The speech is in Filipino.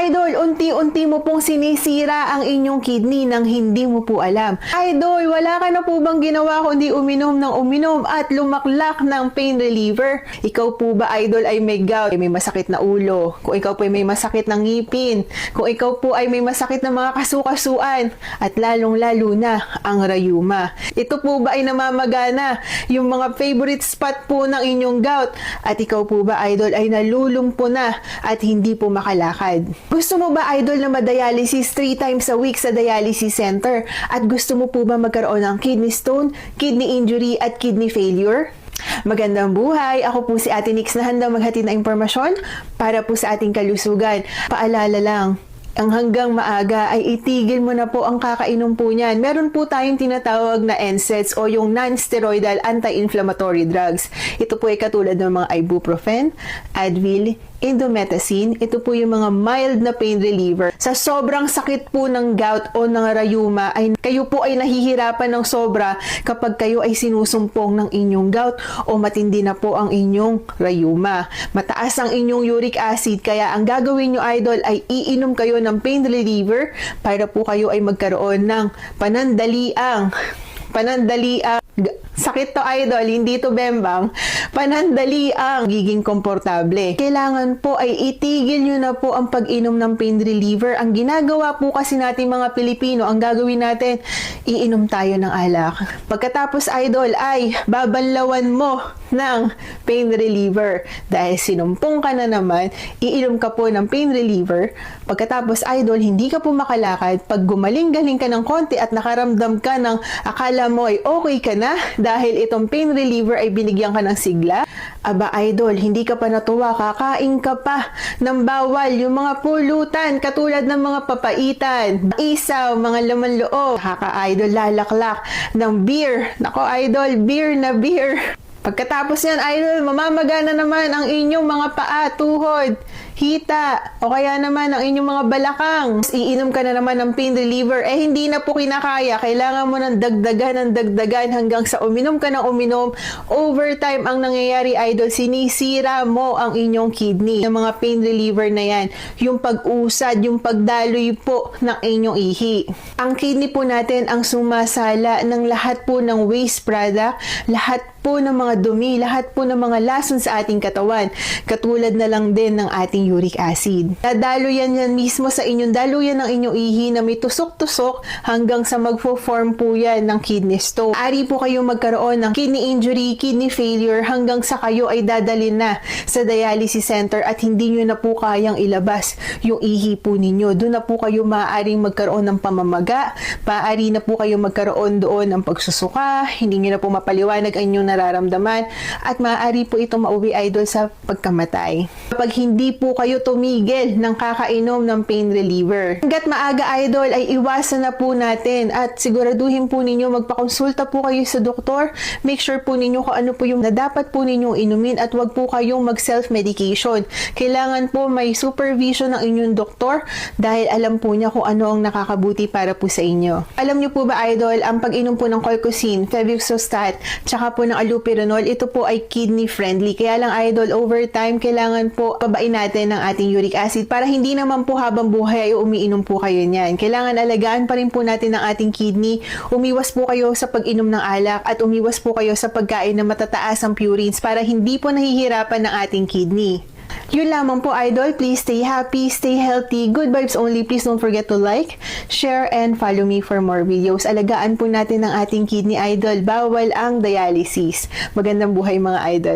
Idol, unti-unti mo pong sinisira ang inyong kidney nang hindi mo po alam. Idol, wala ka na po bang ginawa kundi uminom ng uminom at lumaklak ng pain reliever? Ikaw po ba, Idol, ay may gout, ay may masakit na ulo, kung ikaw po ay may masakit ng ngipin, kung ikaw po ay may masakit na mga kasukasuan, at lalong-lalo na ang rayuma. Ito po ba ay namamagana yung mga favorite spot po ng inyong gout? At ikaw po ba, Idol, ay nalulumpo na at hindi po makalakad? Gusto mo ba, Idol, na madialysis 3 times a week sa dialysis center? At gusto mo po ba magkaroon ng kidney stone, kidney injury at kidney failure? Magandang buhay! Ako po si Ate Nix na handang maghatid ng impormasyon para po sa ating kalusugan. Paalala lang, ang hanggang maaga ay itigil mo na po ang kakainom po niyan. Meron po tayong tinatawag na NSAIDs o yung non-steroidal anti-inflammatory drugs. Ito po ay katulad ng mga ibuprofen, Advil, indomethacin. Ito po yung mga mild na pain reliever. Sa sobrang sakit po ng gout o ng rayuma, ay kayo po ay nahihirapan ng sobra kapag kayo ay sinusumpong ng inyong gout o matindi na po ang inyong rayuma. Mataas ang inyong uric acid, kaya ang gagawin nyo, Idol, ay iinom kayo ng pain reliever para po kayo ay magkaroon ng panandaliang sakit to, Idol, hindi to bembang. Panandali ang giging komportable. Kailangan po ay itigil nyo na po ang pag-inom ng pain reliever. Ang ginagawa po kasi natin mga Pilipino, ang gagawin natin, iinom tayo ng alak. Pagkatapos, Idol, ay babanlawan mo ng pain reliever. Dahil sinumpong ka na naman, iinom ka po ng pain reliever. Pagkatapos, Idol, hindi ka po makalakad. Pag gumaling-galing ka ng konti at nakaramdam ka ng akala mo ay okay ka na, dahil itong pain reliever ay binigyan ka ng sigla, aba, Idol, hindi ka pa natuwa, kakain ka pa ng bawal, yung mga pulutan, katulad ng mga papaitan, isaw, mga laman loob, Idol, lalaklak ng beer. Nako, Idol, beer na beer. Pagkatapos yan, Idol, mamamagana naman ang inyong mga paa, tuhod, hita, o kaya naman ang inyong mga balakang. Iinom ka na naman ng pain reliever, hindi na po kinakaya. Kailangan mo ng dagdagan hanggang sa uminom ka ng uminom. Overtime ang nangyayari, Idol, sinisira mo ang inyong kidney. Yung mga pain reliever na yan, yung pag-usad, yung pagdaloy po ng inyong ihi. Ang kidney po natin ang sumasala ng lahat po ng waste product, lahat po ng mga dumi, lahat po ng mga lason sa ating katawan. Katulad na lang din ng ating uric acid. Dadaluyan yan mismo sa inyong daluyan ng inyong ihi na may tusok-tusok hanggang sa magfo-form po yan ng kidney stone. Ari po kayo magkaroon ng kidney injury, kidney failure hanggang sa kayo ay dadalhin na sa dialysis center at hindi nyo na po kayang ilabas yung ihi po ninyo. Doon na po kayo maaaring magkaroon ng pamamaga, maaari na po kayo magkaroon doon ng pagsusuka, hindi nyo na po mapaliwanag ang inyong nararamdaman at maaari po ito mauwi, Idol, sa pagkamatay. Kapag hindi po kayo tumigil ng kakainom ng pain reliever. Hanggat maaga, Idol, ay iwasan na po natin at siguraduhin po ninyo magpakonsulta po kayo sa doktor. Make sure po ninyo kung ano po yung na dapat po ninyong inumin at wag po kayong mag-self-medication. Kailangan po may supervision ng inyong doktor dahil alam po niya kung ano ang nakakabuti para po sa inyo. Alam niyo po ba, Idol, ang pag-inom po ng colchicine, febuxostat, tsaka po ng allopurinol, ito po ay kidney friendly. Kaya lang, Idol, over time, kailangan po pabain natin ng ating uric acid para hindi naman po habang buhay ay umiinom po kayo niyan. Kailangan alagaan pa rin po natin ang ating kidney. Umiwas po kayo sa pag-inom ng alak at umiwas po kayo sa pagkain na matataas ang purines para hindi po nahihirapan ng ating kidney. Yun lamang po, Idol. Please stay happy, stay healthy, good vibes only. Please don't forget to like, share, and follow me for more videos. Alagaan po natin ang ating kidney, Idol. Bawal ang dialysis. Magandang buhay, mga Idol.